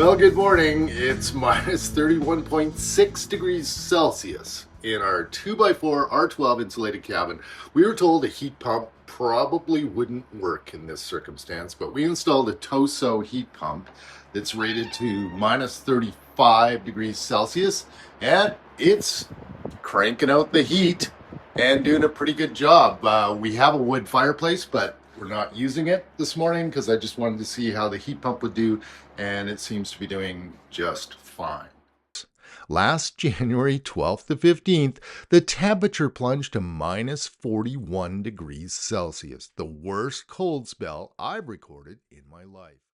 Well, good morning. It's minus 31.6 degrees Celsius in our 2x4 R12 insulated cabin. We were told a heat pump probably wouldn't work in this circumstance, but we installed a TOSO heat pump that's rated to minus 35 degrees Celsius, and it's cranking out the heat and doing a pretty good job. We have a wood fireplace, but we're not using it this morning because I just wanted to see how the heat pump would do, and it seems to be doing just fine. Last January 12th to 15th, the temperature plunged to minus 41 degrees Celsius, the worst cold spell I've recorded in my life.